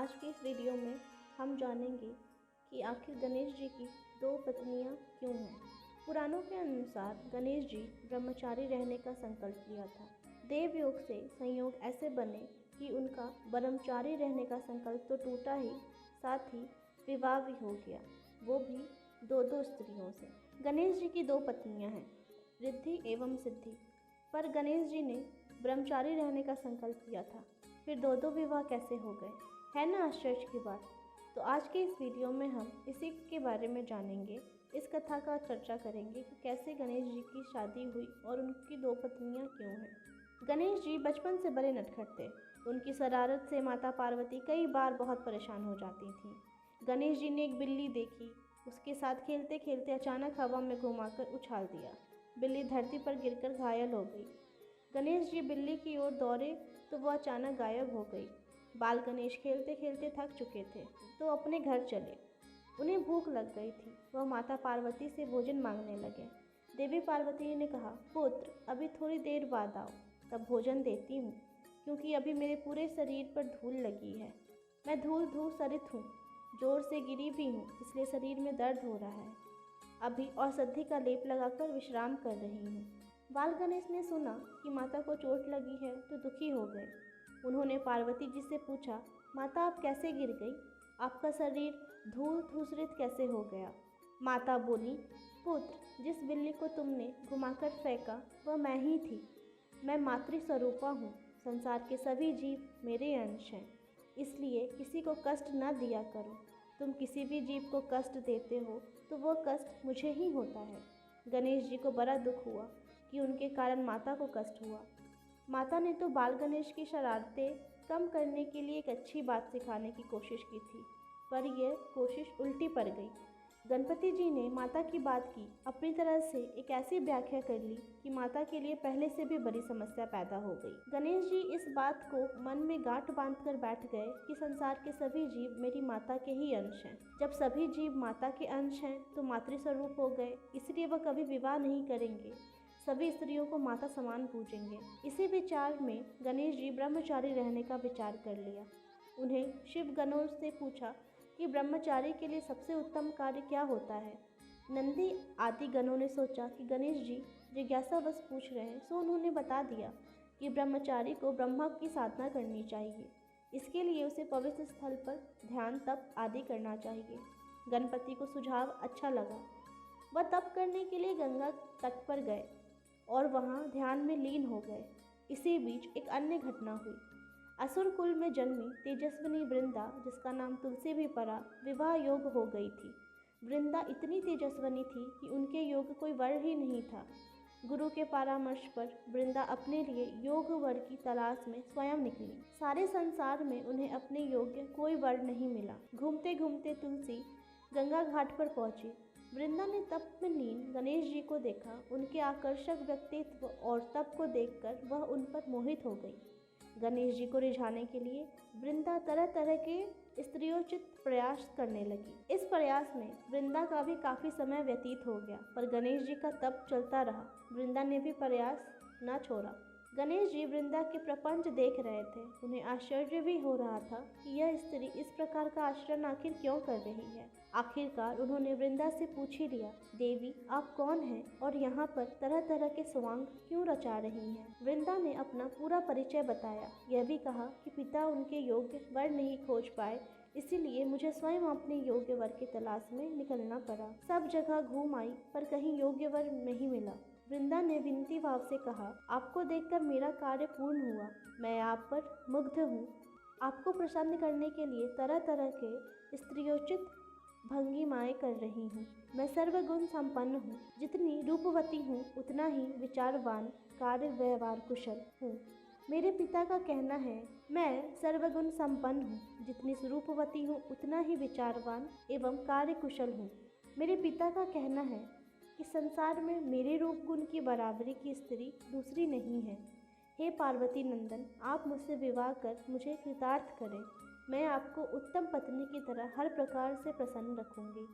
आज की इस वीडियो में हम जानेंगे कि आखिर गणेश जी की दो पत्नियां क्यों हैं। पुराणों के अनुसार गणेश जी ब्रह्मचारी रहने का संकल्प लिया था। देवयोग से संयोग ऐसे बने कि उनका ब्रह्मचारी रहने का संकल्प तो टूटा ही, साथ ही विवाह भी हो गया, वो भी दो स्त्रियों से। गणेश जी की दो पत्नियां हैं, रिद्धि एवं सिद्धि। पर गणेश जी ने ब्रह्मचारी रहने का संकल्प लिया था, फिर दो विवाह कैसे हो गए? है ना आश्चर्य की बात। तो आज के इस वीडियो में हम इसी के बारे में जानेंगे। इस कथा का चर्चा करेंगे कि कैसे गणेश जी की शादी हुई और उनकी दो पत्नियां क्यों हैं। गणेश जी बचपन से बड़े नटखट थे। उनकी शरारत से माता पार्वती कई बार बहुत परेशान हो जाती थीं। गणेश जी ने एक बिल्ली देखी, उसके साथ खेलते खेलते अचानक हवा में घुमाकर उछाल दिया। बिल्ली धरती पर गिरकर घायल हो गई। गणेश जी बिल्ली की ओर दौड़े तो वह अचानक गायब हो गई। बाल गणेश खेलते खेलते थक चुके थे तो अपने घर चले। उन्हें भूख लग गई थी। वह माता पार्वती से भोजन मांगने लगे। देवी पार्वती ने कहा, पुत्र अभी थोड़ी देर बाद आओ, तब भोजन देती हूँ, क्योंकि अभी मेरे पूरे शरीर पर धूल लगी है। मैं धूल धूसरित हूँ, जोर से गिरी भी हूँ, इसलिए शरीर में दर्द हो रहा है। अभी औषधि का लेप लगाकर विश्राम कर रही हूँ। बाल गणेश ने सुना कि माता को चोट लगी है तो दुखी हो गए। उन्होंने पार्वती जी से पूछा, माता आप कैसे गिर गई? आपका शरीर धूल धूसरित कैसे हो गया? माता बोली, पुत्र जिस बिल्ली को तुमने घुमाकर फेंका वह मैं ही थी। मैं मातृ स्वरूपा हूँ। संसार के सभी जीव मेरे अंश हैं, इसलिए किसी को कष्ट न दिया करो। तुम किसी भी जीव को कष्ट देते हो तो वह कष्ट मुझे ही होता है। गणेश जी को बड़ा दुख हुआ कि उनके कारण माता को कष्ट हुआ। माता ने तो बाल गणेश की शरारतें कम करने के लिए एक अच्छी बात सिखाने की कोशिश की थी, पर यह कोशिश उल्टी पड़ गई। गणपति जी ने माता की बात की अपनी तरह से एक ऐसी व्याख्या कर ली कि माता के लिए पहले से भी बड़ी समस्या पैदा हो गई। गणेश जी इस बात को मन में गांठ बांधकर बैठ गए कि संसार के सभी जीव मेरी माता के ही अंश हैं। जब सभी जीव माता के अंश हैं तो मातृस्वरूप हो गए, इसलिए वह कभी विवाह नहीं करेंगे। सभी स्त्रियों को माता समान पूजेंगे। इसी विचार में गणेश जी ब्रह्मचारी रहने का विचार कर लिया। उन्हें शिव गणों से पूछा कि ब्रह्मचारी के लिए सबसे उत्तम कार्य क्या होता है। नंदी आदि गणों ने सोचा कि गणेश जी जिज्ञासावश पूछ रहे हैं, सो उन्होंने बता दिया कि ब्रह्मचारी को ब्रह्मा की साधना करनी चाहिए। इसके लिए उसे पवित्र स्थल पर ध्यान तप आदि करना चाहिए। गणपति को सुझाव अच्छा लगा। वह तप करने के लिए गंगा तट पर गए और वहां ध्यान में लीन हो गए। इसी बीच एक अन्य घटना हुई। असुर कुल में जन्मी तेजस्विनी वृंदा, जिसका नाम तुलसी भी पड़ा, विवाह योग हो गई थी। वृंदा इतनी तेजस्विनी थी कि उनके योग कोई वर ही नहीं था। गुरु के परामर्श पर वृंदा अपने लिए योग वर की तलाश में स्वयं निकली। सारे संसार में उन्हें अपने योग्य कोई वर नहीं मिला। घूमते घूमते तुलसी गंगा घाट पर पहुंची। वृंदा ने तप में लीन गणेश जी को देखा। उनके आकर्षक व्यक्तित्व और तप को देखकर वह उन पर मोहित हो गई। गणेश जी को रिझाने के लिए वृंदा तरह तरह के स्त्रियोचित प्रयास करने लगी। इस प्रयास में वृंदा का भी काफी समय व्यतीत हो गया, पर गणेश जी का तप चलता रहा। वृंदा ने भी प्रयास न छोड़ा। गणेश जी वृंदा के प्रपंच देख रहे थे। उन्हें आश्चर्य भी हो रहा था कि यह स्त्री इस प्रकार का आचरण आखिर क्यों कर रही है। आखिरकार उन्होंने वृंदा से पूछ ही लिया, देवी आप कौन हैं और यहाँ पर तरह तरह के स्वांग क्यों रचा रही हैं? वृंदा ने अपना पूरा परिचय बताया। यह भी कहा कि पिता उनके योग्य वर नहीं खोज पाए, इसीलिए मुझे स्वयं अपने योग्य वर की तलाश में निकलना पड़ा। सब जगह घूम आई पर कहीं योग्य वर नहीं मिला। वृंदा ने विनती भाव से कहा, आपको देखकर मेरा कार्य पूर्ण हुआ। मैं आप पर मुग्ध हूँ। आपको प्रसन्न करने के लिए तरह तरह के स्त्रियोचित भंगिमाएं कर रही हूँ। मैं सर्वगुण संपन्न हूँ। जितनी रूपवती हूँ उतना ही विचारवान, कार्य व्यवहार कुशल हूँ। मेरे पिता का कहना है मैं सर्वगुण संपन्न हूँ। जितनी रूपवती हूँ उतना ही विचारवान एवं कार्य कुशल हूँ। मेरे पिता का कहना है कि संसार में मेरे रूप गुण की बराबरी की स्त्री दूसरी नहीं है। हे पार्वती नंदन, आप मुझसे विवाह कर मुझे कृतार्थ करें। मैं आपको उत्तम पत्नी की तरह हर प्रकार से प्रसन्न रखूंगी।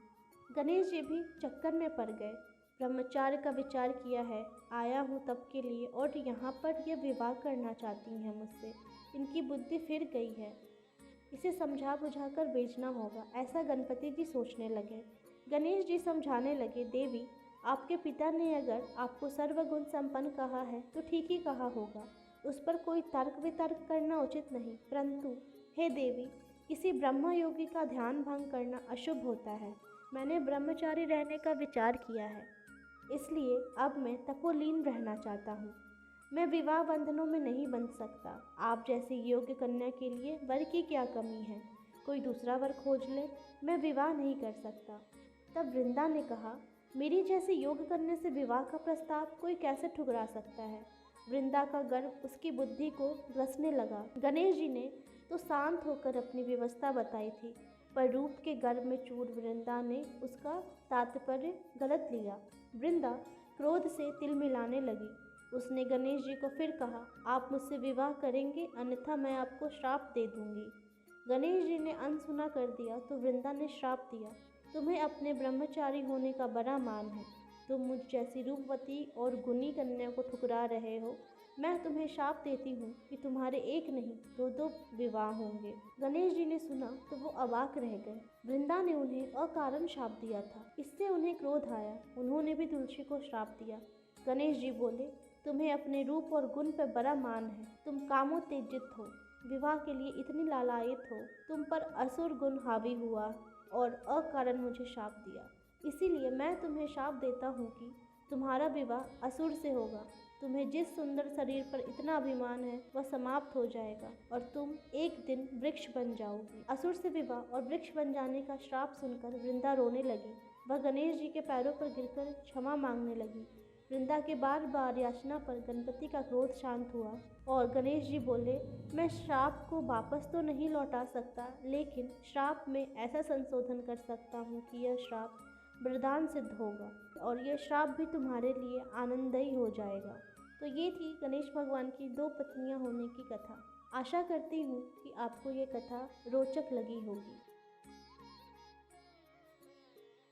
गणेश जी भी चक्कर में पड़ गए। ब्रह्मचार्य का विचार किया है, आया हूँ तब के लिए और यहाँ पर यह विवाह करना चाहती हैं मुझसे। इनकी बुद्धि फिर गई है। इसे समझा बुझाकर बेचना होगा, ऐसा गणपति जी सोचने लगे। गणेश जी समझाने लगे, देवी आपके पिता ने अगर आपको सर्वगुण संपन्न कहा है तो ठीक ही कहा होगा, उस पर कोई तर्क वितर्क करना उचित नहीं। परंतु हे देवी, किसी ब्रह्म योगी का ध्यान भंग करना अशुभ होता है। मैंने ब्रह्मचारी रहने का विचार किया है, इसलिए अब मैं तपोलीन रहना चाहता हूँ। मैं विवाह बंधनों में नहीं बंध सकता। आप जैसी योग्य कन्या के लिए वर की क्या कमी है? कोई दूसरा वर खोज ले, मैं विवाह नहीं कर सकता। तब वृंदा ने कहा, मेरी जैसी योग्य कन्या से विवाह का प्रस्ताव कोई कैसे ठुकरा सकता है? वृंदा का गर्व उसकी बुद्धि को ग्रसने लगा। गणेश जी ने तो शांत होकर अपनी व्यवस्था बताई थी, पर रूप के गर्व में चूर वृंदा ने उसका तात्पर्य गलत लिया। वृंदा क्रोध से तिलमिलाने लगी। उसने गणेश जी को फिर कहा, आप मुझसे विवाह करेंगे, अन्यथा मैं आपको श्राप दे दूंगी। गणेश जी ने अनसुना कर दिया तो वृंदा ने श्राप दिया, तुम्हें अपने ब्रह्मचारी होने का बड़ा मान है। तुम मुझ जैसी रूपवती और गुणी कन्या को ठुकरा रहे हो। मैं तुम्हें शाप देती हूँ कि तुम्हारे एक नहीं दो दो विवाह होंगे। गणेश जी ने सुना तो वो अवाक रह गए। वृंदा ने उन्हें अकारण शाप दिया था, इससे उन्हें क्रोध आया। उन्होंने भी तुलसी को श्राप दिया। गणेश जी बोले, तुम्हें अपने रूप और गुण पर बड़ा मान है, तुम कामोत्तेजित हो, विवाह के लिए इतनी लालायित हो, तुम पर असुर गुण हावी हुआ और अकारण मुझे शाप दिया। इसीलिए मैं तुम्हें शाप देता हूँ कि तुम्हारा विवाह असुर से होगा। तुम्हें जिस सुंदर शरीर पर इतना अभिमान है वह समाप्त हो जाएगा और तुम एक दिन वृक्ष बन जाओगी। असुर से विवाह और वृक्ष बन जाने का श्राप सुनकर वृंदा रोने लगी। वह गणेश जी के पैरों पर गिरकर क्षमा मांगने लगी। वृंदा के बार बार याचना पर गणपति का क्रोध शांत हुआ और गणेश जी बोले, मैं श्राप को वापस तो नहीं लौटा सकता, लेकिन श्राप में ऐसा संशोधन कर सकता हूँ कि यह श्राप वरदान सिद्ध होगा और यह श्राप भी तुम्हारे लिए आनंददायी हो जाएगा। तो ये थी गणेश भगवान की 2 पत्नियां होने की कथा। आशा करती हूँ कि आपको ये कथा रोचक लगी होगी।